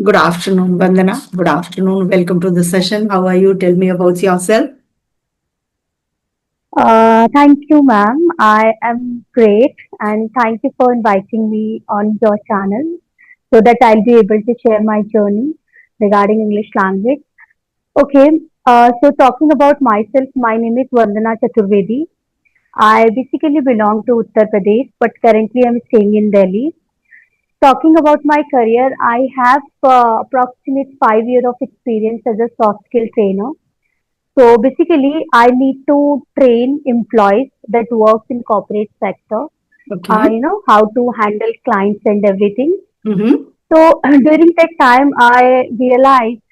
Good afternoon, Vandana. Good afternoon. Welcome to the session. How are you? Tell me about yourself. Thank you, ma'am. I am great, and thank you for inviting me on your channel so that I'll be able to share my journey regarding English language. Okay, so talking about myself, my name is Vandana Chaturvedi. I basically belong to Uttar Pradesh, but currently I'm staying in Delhi. Talking about my career, I have approximate 5 years of experience as a soft skill trainer. So basically, I need to train employees that works in corporate sector, Okay. how to handle clients and everything. Mm-hmm. So during that time, I realized,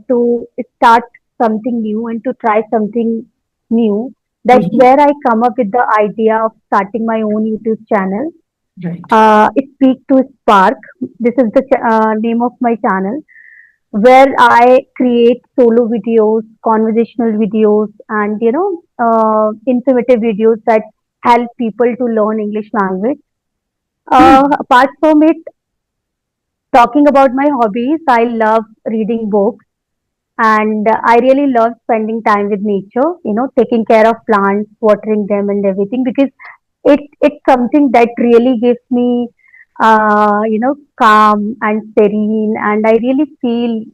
to start something new and to try something new. That's Mm-hmm. where I come up with the idea of starting my own YouTube channel. Right. It Speak to Spark. This is the name of my channel where I create solo videos, conversational videos, and informative videos that help people to learn English language. Hmm. Apart from it, talking about my hobbies, I love reading books, and I really love spending time with nature. Taking care of plants, watering them, and everything because it's something that really gives me calm and serene, and I really feel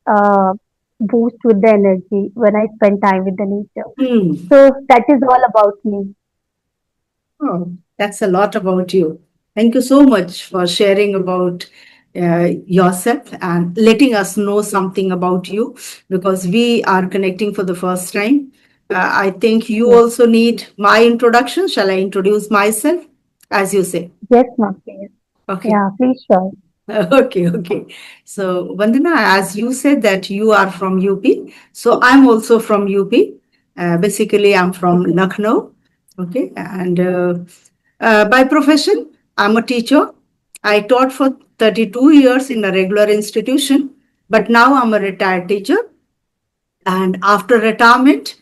uh, boost with the energy when I spend time with the nature. Hmm. So that is all about me. Oh, that's a lot about you. Thank you so much for sharing about yourself and letting us know something about you because we are connecting for the first time. I think you Yes, also need my introduction. Shall I introduce myself? As you say. yes, ma'am, please. Okay. Yeah, please, sure. Okay, okay. So, Vandana, as you said that you are from UP, so I'm also from UP. Basically, I'm from Okay, Lucknow. Okay, and by profession, I'm a teacher. I taught for 32 years in a regular institution, but now I'm a retired teacher. And after retirement,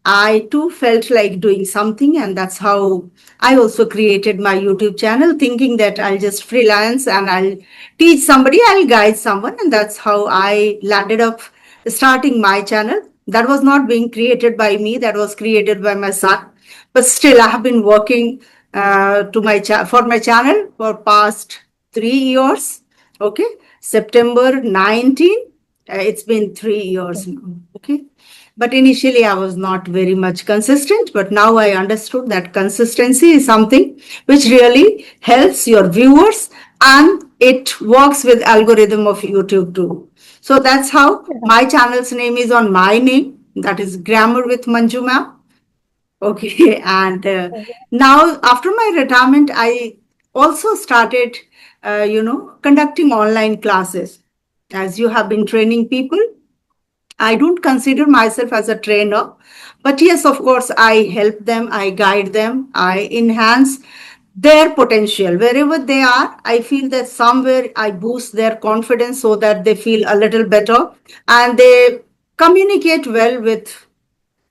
I too felt like doing something, and that's how I also created my YouTube channel, thinking that I'll just freelance and I'll teach somebody, I'll guide someone, and that's how I landed up starting my channel. That was not being created by me, that was created by my son. But still, I have been working for my channel for past 3 years. Okay, September 19. It's been 3 years okay. now. Okay. But initially, I was not very much consistent. But now I understood that consistency is something which really helps your viewers and it works with algorithm of YouTube too. So that's how my Right. channel's name is on my name. That is Grammar with Manju ma'am. Okay. And now after my retirement, I also started, conducting online classes. As you have been training people, I don't consider myself as a trainer, but yes, of course, I help them, I guide them, I enhance their potential. Wherever they are, I feel that somewhere I boost their confidence so that they feel a little better and they communicate well with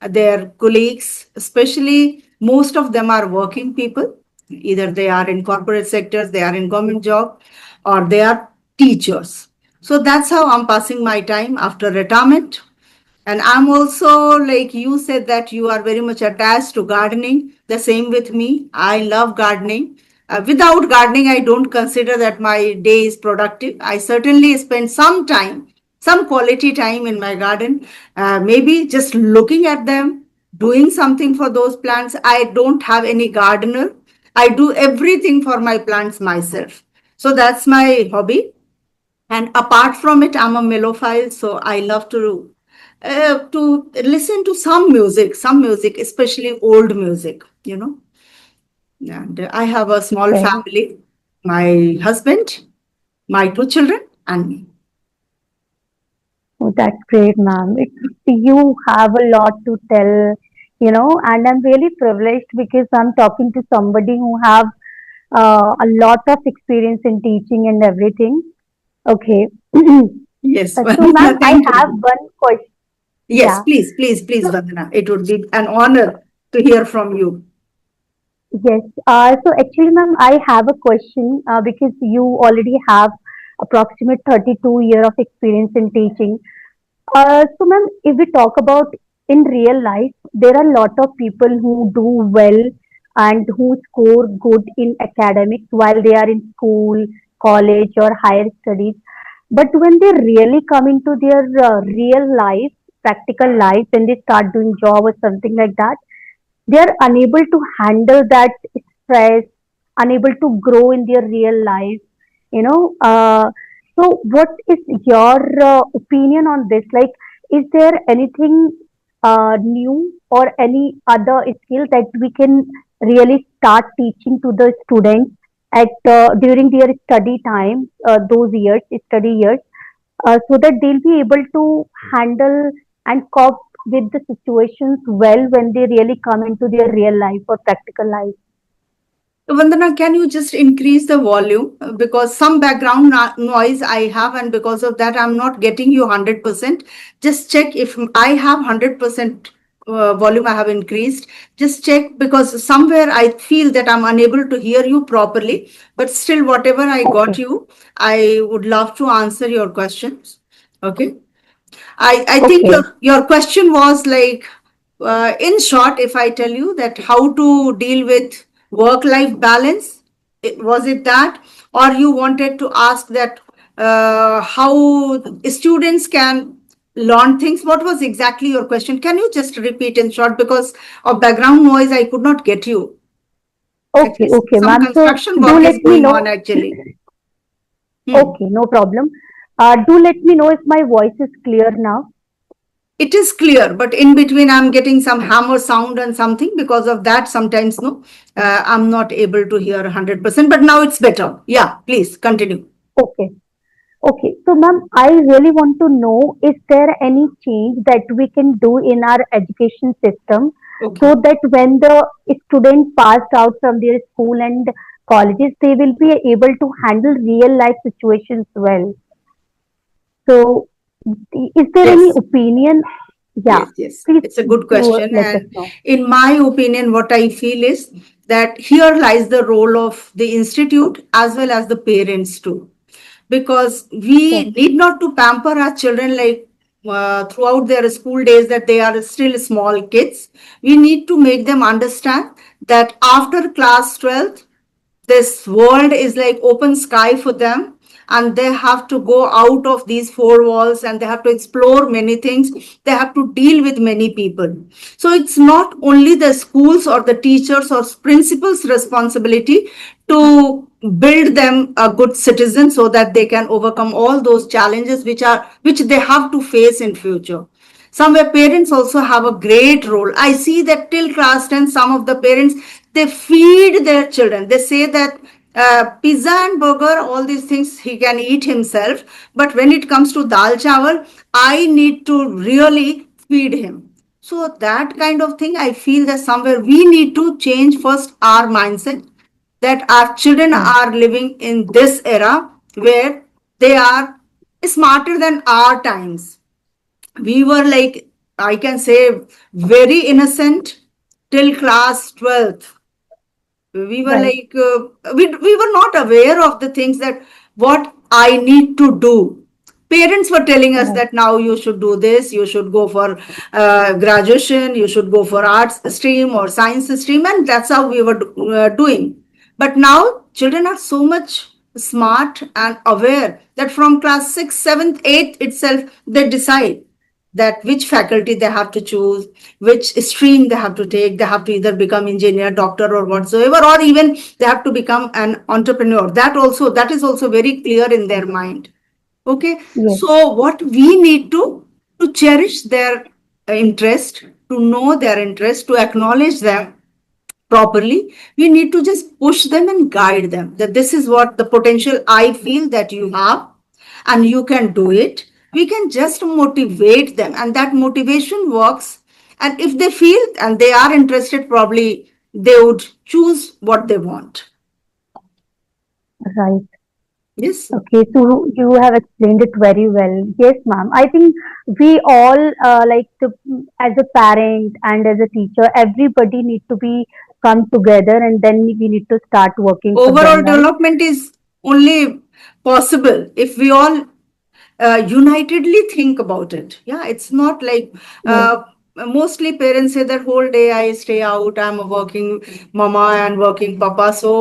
their colleagues, especially most of them are working people. Either they are in corporate sectors, they are in government job, or they are teachers. So that's how I'm passing my time after retirement. And I'm also, like you said, that you are very much attached to gardening. The same with me. I love gardening. Without gardening, I don't consider that my day is productive. I certainly spend some time, some quality time in my garden, maybe just looking at them, doing something for those plants. I don't have any gardener. I do everything for my plants myself. So that's my hobby. And apart from it, I'm a mellophile, so I love to listen to some music, especially old music. And I have a small Okay. family, my husband, my two children, and me. Oh, that's great, ma'am. You have a lot to tell, and I'm really privileged because I'm talking to somebody who have a lot of experience in teaching and everything. Okay. Yes, So, ma'am, Vandana, I thank have you. one question. Yes, Yeah. please, please, please, So, Vandana. It would be an honor to hear from you. yes. So actually, ma'am, I have a question because you already have approximate 32 year of experience in teaching. So, ma'am, if we talk about in real life, there are a lot of people who do well and who score good in academics while they are in school, college, or higher studies. But when they really come into their real life, practical life, when they start doing job or something like that, they are unable to handle that stress, unable to grow in their real life, you know. So what is your opinion on this? Like, is there anything new or any other skill that we can really start teaching to the students at during their study time, those years, study years, so that they'll be able to handle and cope with the situations well when they really come into their real life or practical life. Vandana, can you just increase the volume? Because some background noise I have, and because of that, I'm not getting you 100%. Just check if I have 100% volume I have increased. Just check, because somewhere I feel that I'm unable to hear you properly. But still, whatever I got Okay, you, I would love to answer your questions. Okay. I think okay, your question was like, in short, if I tell you that how to deal with work life balance, was it that, or you wanted to ask that how students can learn things? What was exactly your question? Can you just repeat in short, because of background noise I could not get you. okay, Actually, okay, some ma'am. So construction do work let is me going know. on actually. Hmm. Okay, no problem. Do let me know if my voice is clear now. It is clear, but in between I'm getting some hammer sound and something. Because of that, sometimes no, I'm not able to hear 100%, but now it's better. Yeah, please continue. Okay. Okay, so ma'am, I really want to know, is there any change that we can do in our education system Okay. so that when the students passed out from their school and colleges, they will be able to handle real life situations well. So, is there any Yes. opinion? Yeah, Yes, yes. please It's a good do question. let us And know. in my opinion, what I feel is that here lies the role of the institute as well as the parents too. Because Yes, we need not to pamper our children like throughout their school days, that they are still small kids. We need to make them understand that after class 12th, this world is like open sky for them, and they have to go out of these four walls, and they have to explore many things. They have to deal with many people. So it's not only the schools or the teachers or principals responsibility to build them a good citizen, so that they can overcome all those challenges which they have to face in future. Somewhere parents also have a great role. I see that till class 10, some of the parents, they feed their children. They say that pizza and burger, all these things he can eat himself. But when it comes to dal chawal, I need to really feed him. So that kind of thing, I feel that somewhere we need to change first our mindset, that our children right, are living in this era where they are smarter than our times. We were like, I can say, very innocent till class 12th. We were right, like, we were not aware of the things that what I need to do. Parents were telling us right, that now you should do this, you should go for graduation, you should go for arts stream or science stream, and that's how we were doing. But now children are so much smart and aware that from class 6th, 7th, 8th itself, they decide that which faculty they have to choose, which stream they have to take. They have to either become engineer, doctor, or whatsoever, or even they have to become an entrepreneur. That is also very clear in their mind. Okay, yes, so what we need to cherish their interest, to know their interest, to acknowledge them properly. We need to just push them and guide them, that this is what the potential I feel that you have, and you can do it. We can just motivate them, and that motivation works. And if they feel and they are interested, probably they would choose what they want. right. Yes. Okay, so you have explained it very well. Yes, ma'am. I think we all, as a parent and as a teacher, everybody need to be come together, and then we need to start working for them, Overall right? development is only possible if we all unitedly think about it. Yeah, it's not like Yes. mostly parents say that whole day I stay out, I'm a working mama and working papa. So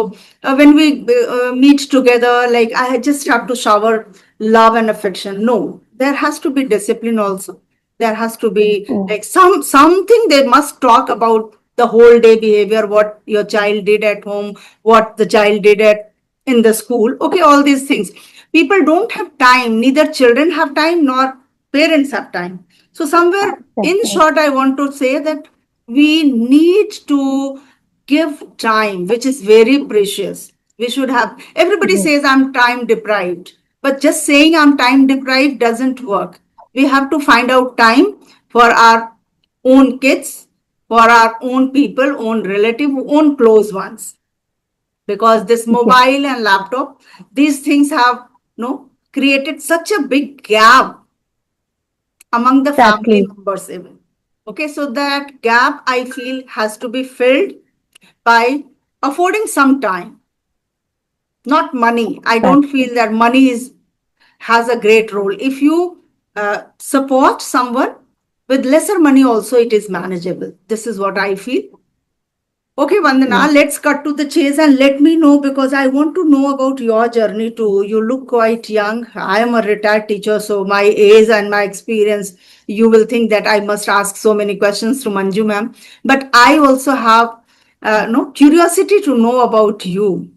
when we meet together, like I just have to shower love and affection. No, there has to be discipline also. There has to be Yes. like something they must talk about the whole day behavior, what your child did at home, what the child did at in the school. Okay, all these things. People don't have time, neither children have time nor parents have time. So, somewhere in Exactly. short, I want to say that we need to give time, which is very precious. We should have, everybody Yes. says I'm time deprived, but just saying I'm time deprived doesn't work. We have to find out time for our own kids, for our own people, own relative, own close ones, because this Yes. mobile and laptop, these things have created such a big gap among the family Exactly. members even. Okay, so that gap I feel has to be filled by affording some time, not money. I don't Exactly. feel that money is has a great role. If you support someone with lesser money also, it is manageable. This is what I feel. Okay, Yes. Vandana, let's cut to the chase and let me know, because I want to know about your journey too. You look quite young. I am a retired teacher, so my age and my experience, you will think that I must ask so many questions to Manju ma'am. But I also have no curiosity to know about you,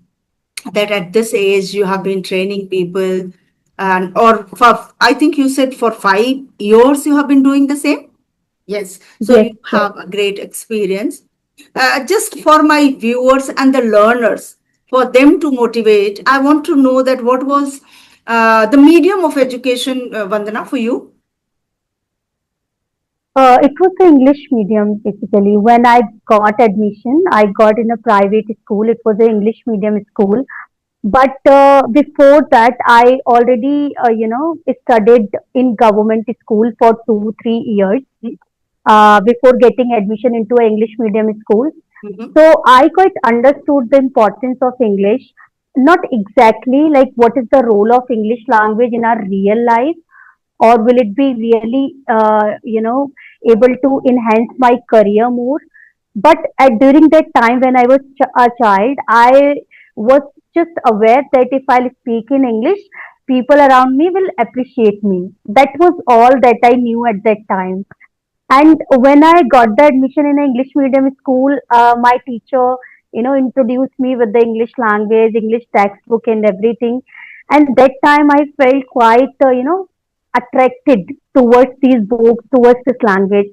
that at this age you have been training people, and or for I think you said for 5 years you have been doing the same. Yes, so Yes. you Yes. have a great experience. Just for my viewers and the learners, for them to motivate, I want to know that what was the medium of education, Vandana, for you? It was the English medium basically. When I got admission, I got in a private school. It was an English medium school. But before that, I already, studied in government school for 2, 3 years before getting admission into an English medium school. Mhm. So I quite understood the importance of English, not exactly like what is the role of English language in our real life, or will it be really, able to enhance my career more. But during that time when I was a child, I was just aware that if I'll speak in English, people around me will appreciate me. That was all that I knew at that time. And when I got the admission in an English medium school, my teacher, introduced me with the English language, English textbook, and everything. And that time I felt quite, attracted towards these books, towards this language.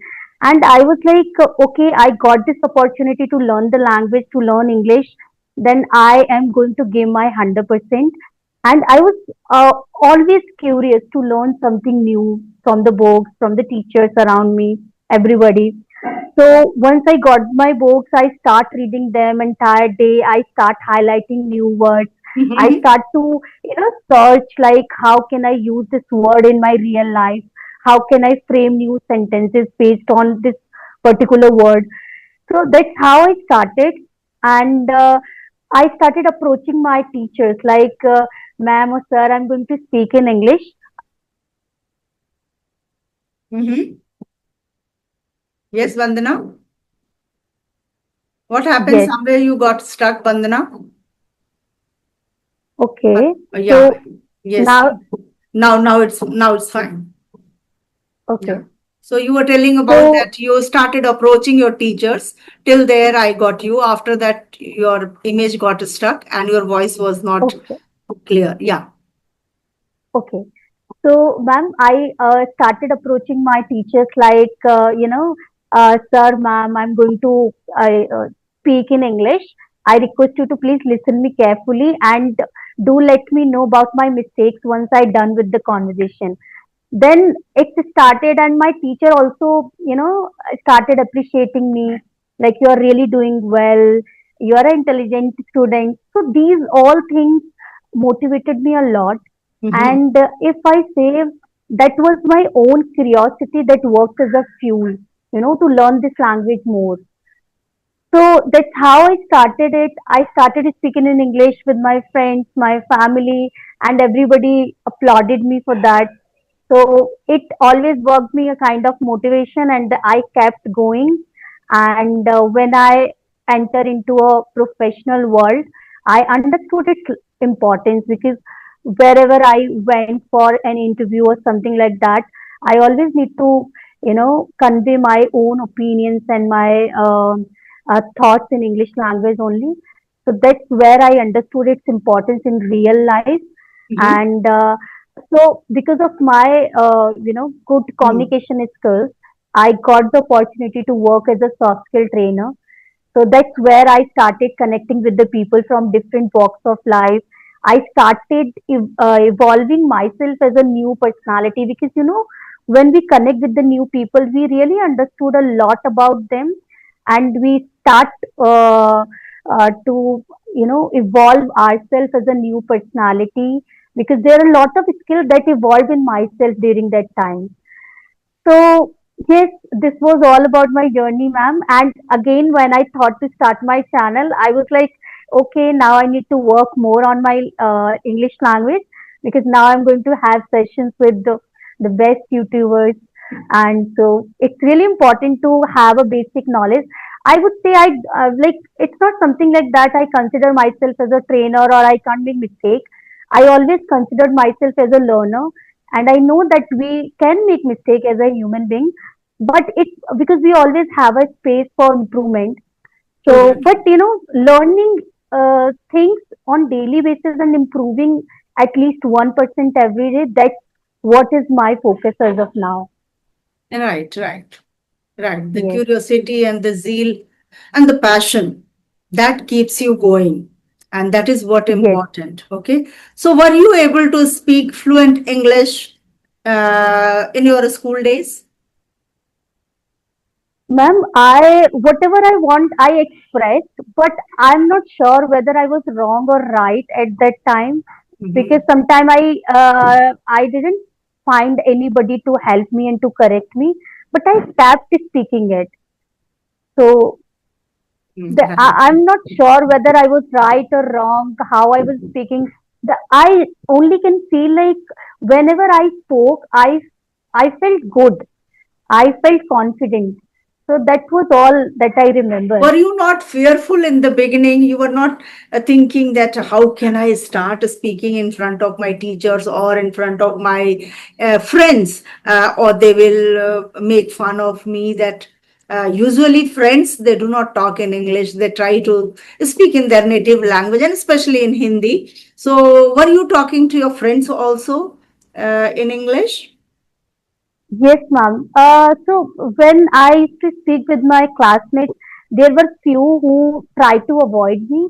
And I was like, okay, I got this opportunity to learn the language, to learn English. Then I am going to give my 100%. And I was always curious to learn something new from the books, from the teachers around me, everybody. So once I got my books, I start reading them entire day. I start highlighting new words. I Mhm. start to, search like how can I use this word in my real life? How can I frame new sentences based on this particular word? So that's how I started, and I started approaching my teachers like, "Ma'am or sir, I'm going to speak in English." Mhm. Yes, Vandana. What happened? Yes. Somewhere you got stuck, Vandana? Okay. Yeah. So Yes. now, Now it's fine. Yeah. okay. So you were telling about So that you started approaching your teachers. Till there, I got you. After that, your image got stuck and your voice was not okay. clear. Yeah. Okay. So, ma'am, I started approaching my teachers like, sir, ma'am, I'm going to speak in English. I request you to please listen me carefully and do let me know about my mistakes once I done with the conversation. Then it started, and my teacher also, started appreciating me. Like, you are really doing well. You are an intelligent student. So these all things motivated me a lot. Mhm. And if I say, that was my own curiosity that worked as a fuel, to learn this language more. So that's how I started it. I started speaking in English with my friends, my family, and everybody applauded me for that. So it always worked me a kind of motivation, and I kept going. And when I enter into a professional world, I understood its importance, because wherever I went for an interview or something like that, I always need to, convey my own opinions and my thoughts in English language only. So that's where I understood its importance in real life. Mm-hmm. And so because of my good Mm. communication skills, I got the opportunity to work as a soft skill trainer. So that's where I started connecting with the people from different walks of life. I started evolving myself as a new personality, because when we connect with the new people, we really understood a lot about them, and we start to evolve ourselves as a new personality, because there are a lot of skills that evolved in myself during that time. So, yes, this was all about my journey, ma'am. And again, when I thought to start my channel, I was like, okay, now I need to work more on my English language, because now I'm going to have sessions with the best YouTubers. And so it's really important to have a basic knowledge. I would say it's not something like that I consider myself as a trainer or I can't make mistake. I always considered myself as a learner, and I know that we can make mistake as a human being, but it's because we always have a space for improvement. True So that. but learning things on daily basis and improving at least 1% every day, that's what is my focus as of now. Right, right, right. The Yes. curiosity and the zeal and the passion that keeps you going. And that is what Yes. important. Okay. So were you able to speak fluent English in your school days? Ma'am, I whatever I want, I expressed, but I'm not sure whether I was wrong or right at that time, because Mhm. sometime I didn't find anybody to help me and to correct me, but I kept speaking it. So Right. I'm not sure whether I was right or wrong, how I was speaking. I only can feel like whenever I spoke, I felt good. I felt confident. So that was all that I remember. Were you not fearful in the beginning? You were not thinking that how can I start speaking in front of my teachers or in front of my friends, or they will make fun of me? That usually friends, they do not talk in English. They try to speak in their native language, and especially in Hindi. So, were you talking to your friends also in English? Yes, ma'am. So when I used to speak with my classmates, there were few who tried to avoid me.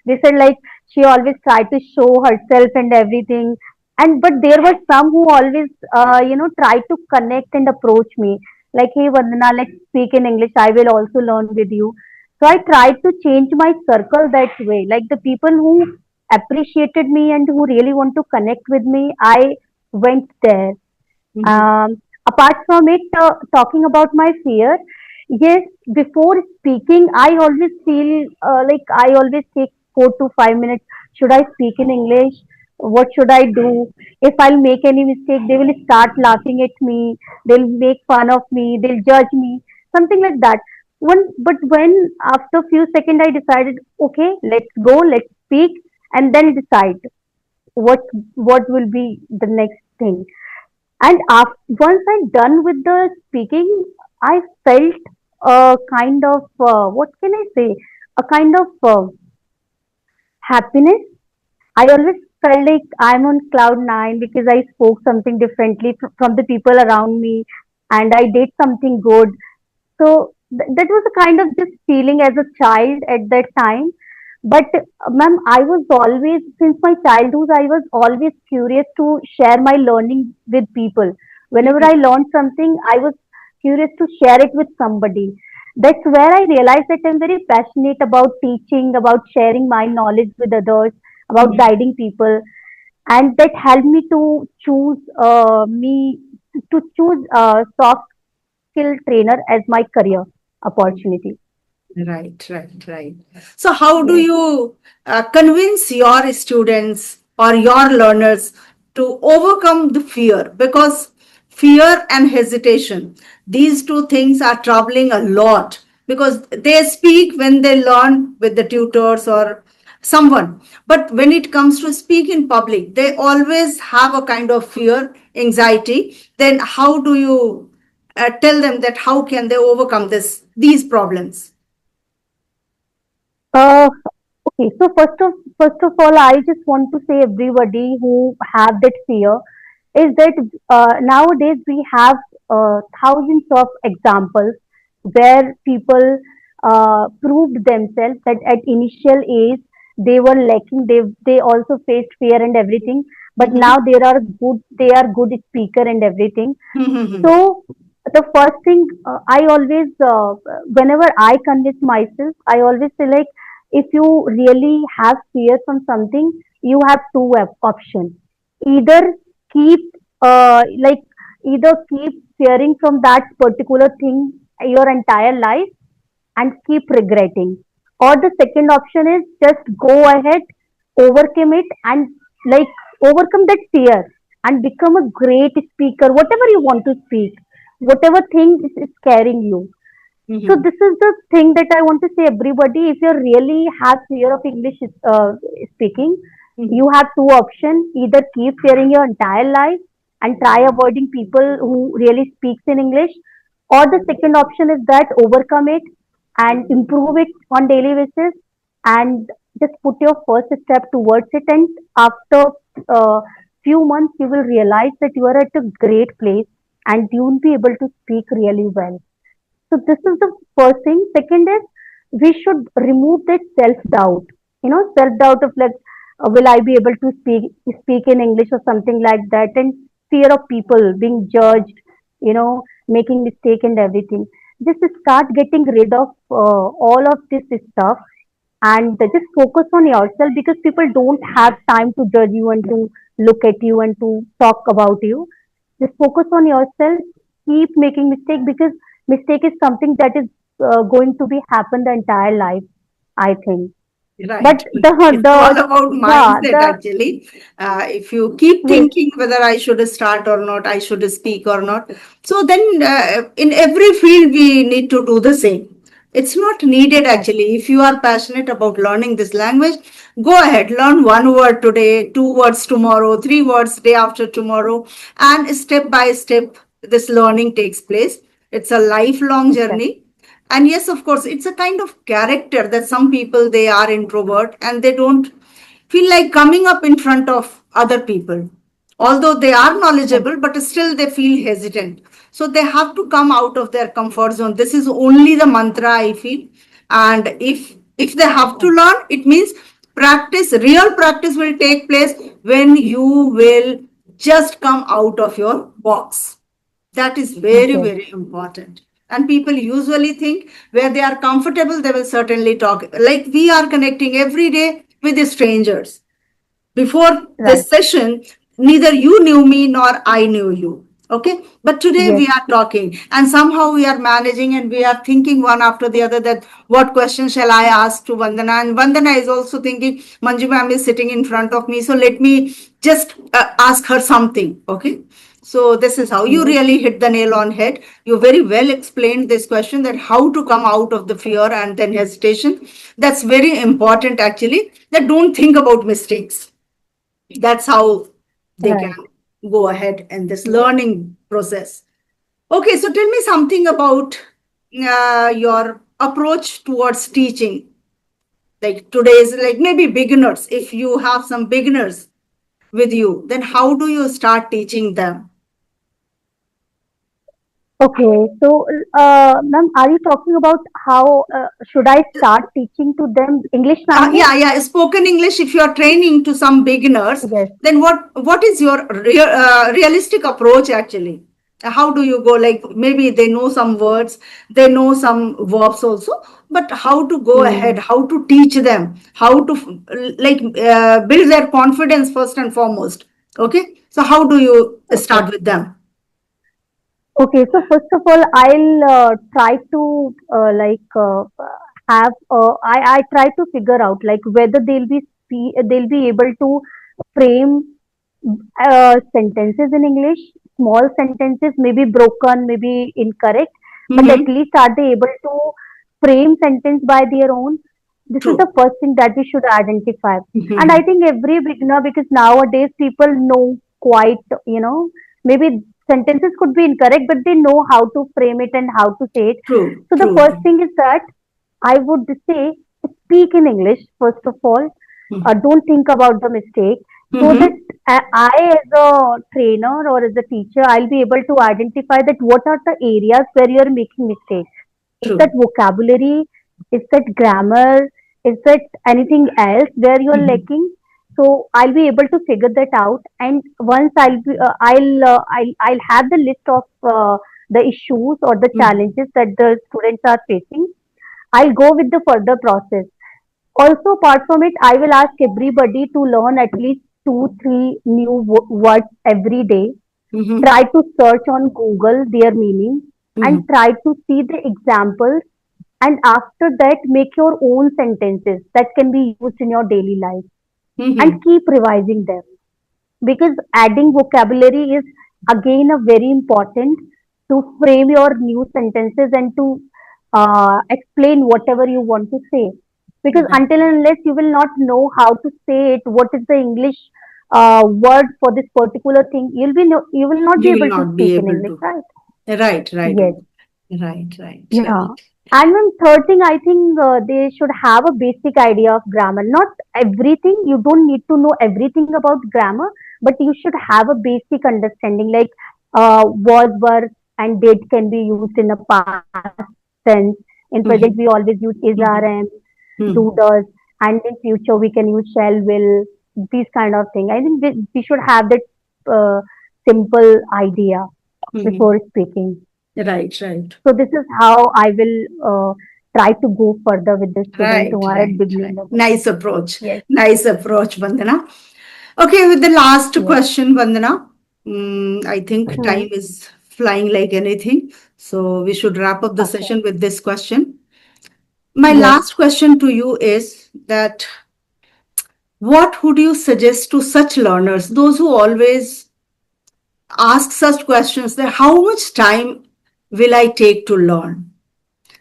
They said like she always tried to show herself and everything. And but there were some who always tried to connect and approach me. Like, hey Vandana, let's speak in English. I will also learn with you. So I tried to change my circle that way. Like the people who appreciated me and who really want to connect with me, I went there. Mhm. Apart from it, talking about my fear, yes, before speaking, I always feel like I always take 4 to 5 minutes. Should I speak in English? What should I do? If I'll make any mistake, they will start laughing at me. They'll make fun of me. They'll judge me. Something like that. But when after a few seconds, I decided, okay, let's go, let's speak, and then decide what what will be the next thing. And once I'm done with the speaking, I felt a kind of what can I say? A kind of happiness. I always felt like I'm on cloud nine because I spoke something differently from the people around me, and I did something good. So that was a kind of just feeling as a child at that time. But ma'am, I was always, since my childhood, I was always curious to share my learning with people. Whenever I learned something, I was curious to share it with somebody. That's where I realized that I'm very passionate about teaching, about sharing my knowledge with others, about Mhm. guiding people, and that helped me to choose soft skill trainer as my career opportunity. Right, right, right. So, how do Yes. you convince your students or your learners to overcome the fear? Because fear and hesitation, these two things are troubling a lot because they speak when they learn with the tutors or someone. But when it comes to speak in public, they always have a kind of fear, anxiety. Then, how do you tell them that how can they overcome these problems? Uh, okay. So first of all, I just want to say everybody who have that fear is that nowadays we have thousands of examples where people proved themselves that at initial age they were lacking. They also faced fear and everything, but now Mhm. they are good. They are good speaker and everything. Mhm. So the first thing I always, whenever I convince myself, I always say like, if you really have fear from something, you have two options. Either keep, like, either keep fearing from that particular thing your entire life and keep regretting. Or the second option is just go ahead, overcome it, and like overcome that fear and become a great speaker, whatever you want to speak, whatever thing is scaring you. So Mhm. this is the thing that I want to say everybody. If you really have fear of English speaking, Mhm. you have two options. Either keep fearing your entire life and try avoiding people who really speaks in English, or the second option is that overcome it and improve it on daily basis and just put your first step towards it. And after few months, you will realize that you are at a great place and you will be able to speak really well. So this is the first thing. Second is we should remove that self doubt. Self doubt of like, will I be able to speak in English or something like that, and fear of people being judged. Making mistake and everything. Just start getting rid of all of this stuff and just focus on yourself because people don't have time to judge you and to look at you and to talk about you. Just focus on yourself. Keep making mistake because mistake is something that is going to be happen the entire life, I think. But Right. It's all the about yeah mindset, the actually. If you keep yes, thinking whether I should start or not, I should speak or not. So then, in every field, we need to do the same. It's not needed, exactly, actually. If you are passionate about learning this language, go ahead, learn one word today, two words tomorrow, three words day after tomorrow, and step by step, this learning takes place. It's a lifelong exactly, journey. And yes, of course, it's a kind of character that some people, they are introvert and they don't feel like coming up in front of other people, although they are right, knowledgeable, but still they feel hesitant. So they have to come out of their comfort zone. This is only the mantra, I feel. And if they have to right, learn, it means practice, real practice will take place when you will just come out of your box. That is very, yes, very important. And people usually think where they are comfortable, they will certainly talk. Like we are connecting every day with the strangers. Before right, this session, neither you knew me nor I knew you. Okay. But today yes, we are talking and somehow we are managing and we are thinking one after the other that what question shall I ask to Vandana? And Vandana is also thinking, Manju ma'am is sitting in front of me. So let me just ask her something. Okay. So this is how you yes, really hit the nail on head. You very well explained this question that how to come out of the fear and then hesitation. That's very important actually. That don't think about mistakes. That's how they can right, go ahead in this yes. learning process. Okay, so tell me something about your approach towards teaching. Like today's, like maybe beginners. If you have some beginners with you, then how do you start teaching them? Okay, so ma'am, are you talking about how should I start teaching to them English language? Yeah, yeah. Spoken English. If you are training to some beginners, Yes. then what is your realistic approach actually? How do you go? Like maybe they know some words, they know some verbs also, but how to go ahead? Hmm. How to teach them? How to like build their confidence first and foremost? Okay. So how do you Okay. start with them? Okay. So first of all, I'll try to have I try to figure out like whether they'll be able to frame sentences in English, small sentences, maybe broken, maybe incorrect, but at Mm-hmm. least are they able to frame sentence by their own? This is the True. first thing that we should identify. And I Mm-hmm. think every beginner, because nowadays people know quite, you know, maybe sentences could be incorrect, but they know how to frame it and how to say it. True. So the True. first True. thing is that I would say speak in English first of all. Don't think about the mistake, so that Mm-hmm. I, as a trainer or as a teacher, I'll be able to identify that what are the areas where you're making mistakes. Is that True. vocabulary? Is that grammar? Is that anything else where you're Mm-hmm. lacking? So I'll be able to figure that out, and once I'll have the list of the issues or the challenges that the students are facing. I'll go with the further process. Also, apart from it, I will ask everybody to learn at least two, three new words every day. Mm-hmm. Try to search on Google their meaning and Mm-hmm. try to see the examples. And after that, make your own sentences that can be used in your daily life and Mm-hmm. keep revising them, because adding vocabulary is again a very important to frame your new sentences and to explain whatever you want to say, because Right. until and unless you will not know how to say it, what is the English word for this particular thing, you will not be You will able to not be speak in able English, to. right? Right. Right. Yes. Right. Right. Yeah. Right. And then third thing, I think they should have a basic idea of grammar. Not everything. You don't need to know everything about grammar, but you should have a basic understanding. Like was, were, and did can be used in a past tense. In present, we Mm-hmm. always use is, are, am, do, Mm-hmm. does, and in future we can use shall, will. These kind of thing. I think we should have that simple idea Mm-hmm. before speaking. Right. Right. So this is how I will try to go further with the students Right. who are at Right. beginning Right. level. Nice approach. Yes, Nice approach, Vandana. Okay, with the last yes. question, Vandana. I think Hmm. time is flying like anything. So we should wrap up the Okay. session with this question. My Yes. last question to you is that what would you suggest to such learners, those who always ask such questions that how much time will I take to learn?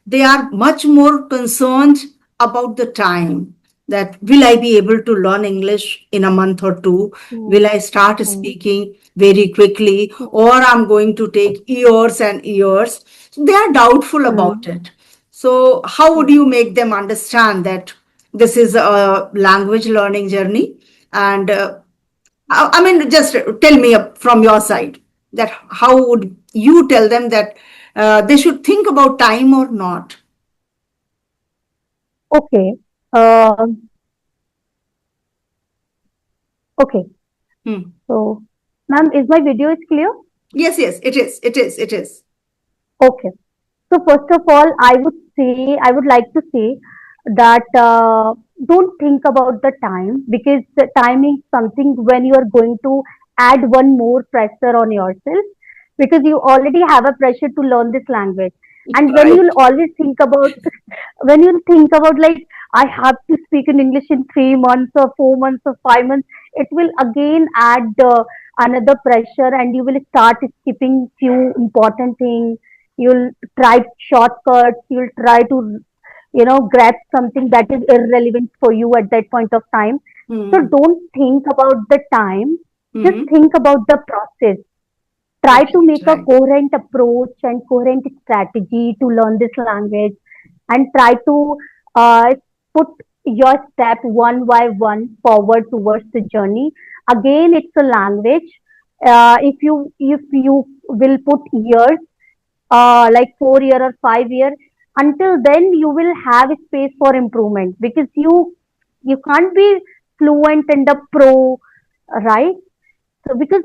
They are much more concerned about the time, that will I be able to learn English in a month or two? Hmm. Will I start Hmm. speaking very quickly, or I'm going to take years and years? So they are doubtful about Hmm. it. So how would Yes. you make them understand that this is a language learning journey? And I mean, just tell me from your side that how would you tell them that they should think about time or not? Okay. Um. Okay. Hmm. So, ma'am, is my video is clear? Yes, yes, it is. It is. It is. Okay. So first of all, I would like to say that don't think about the time, because the time is something when you are going to add one more pressure on yourself, because you already have a pressure to learn this language. And when Right. you'll always think about, when you think about like, I have to speak in English in 3 months or 4 months or 5 months, it will again add another pressure, and you will start skipping few important things. You'll try shortcuts, you'll try to grab something that is irrelevant for you at that point of time. So Hmm. don't think about the time, just Hmm. think about the process. Try to Right. make a Right. coherent approach and coherent strategy to learn this language, and try to put your step one by one forward towards the journey. Again, it's a language. If you will put years, like 4 year or 5 year, until then you will have space for improvement, because you can't be fluent and a pro, right? So because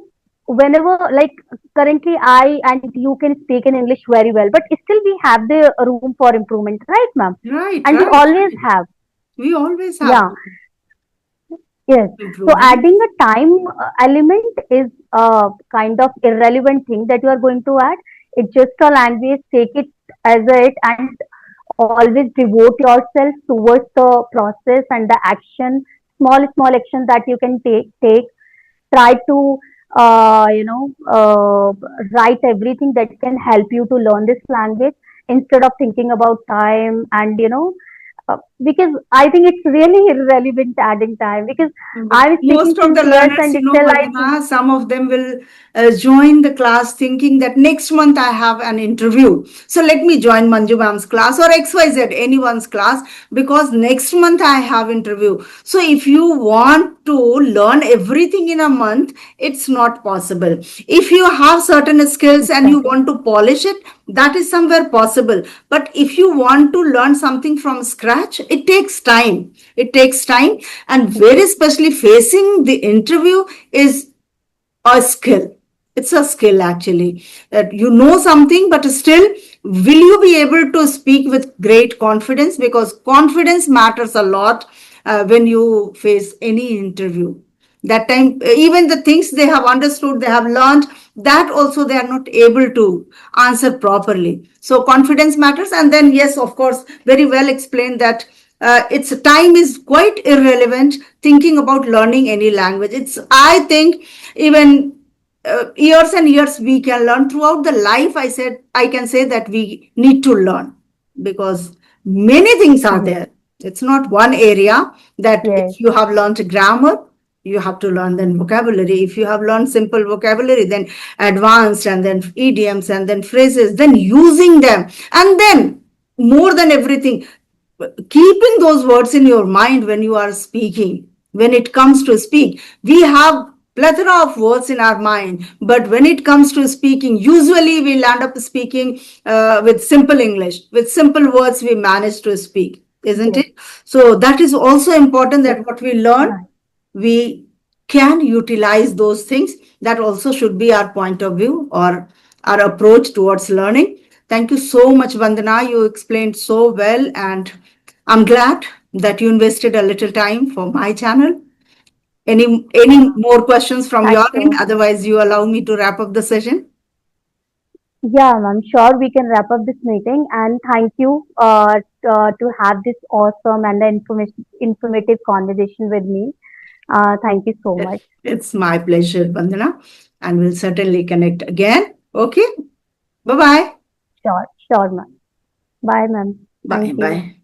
whenever, like, currently I and you can speak in English very well, but still we have the room for improvement, right, ma'am? Right. And we Right. always Right. have. We always have Yeah. Yes. So improved. adding a time element is a kind of irrelevant thing that you are going to add. It's just a language. Take it as it, and always devote yourself towards the process and the action, small actions that you can take. Try to write everything that can help you to learn this language instead of thinking about time, and because I think it's really irrelevant adding time, because But I'm speaking most of since the years learners, and still I think. Vandana, some of them will join the class thinking that next month I have an interview. So let me join Manju ma'am's class or XYZ, anyone's class, because next month I have interview. So if you want to learn everything in a month, it's not possible. If you have certain skills and you Exactly. want to polish it, that is somewhere possible. But if you want to learn something from scratch, it takes time. It takes time, and very especially facing the interview is a skill. It's a skill actually, that you know something, but still, will you be able to speak with great confidence? Because confidence matters a lot when you face any interview. That time, even the things they have understood, they have learned, that also they are not able to answer properly. So confidence matters. And then, yes, of course, very well explained that its time is quite irrelevant thinking about learning any language. It's, I think, even years and years we can learn throughout the life. I can say that we need to learn, because many things are Yes. there. It's not one area. That Yes. if you have learned grammar, you have to learn then vocabulary. If you have learned simple vocabulary, then advanced, and then idioms, and then phrases, then using them, and then more than everything, keeping those words in your mind when you are speaking. When it comes to speak, we have plethora of words in our mind, but when it comes to speaking, usually we land up speaking with simple English, with simple words we manage to speak, isn't Yes. it? So that is also important, Yes. that what we learn, Right. we can utilize those things. That also should be our point of view or our approach towards learning. Thank you so much, Vandana. You explained so well, and I'm glad that you invested a little time for my channel. Any Uh, more questions from Thank your end? you. Otherwise, you allow me to wrap up the session. Yeah, I'm sure we can wrap up this meeting. And thank you to have this awesome and the informative conversation with me. Thank you so much. It's my pleasure, Vandana, and we'll certainly connect again. Okay, bye bye. Sure, sure, ma'am. Bye, ma'am. Bye Thank you. bye.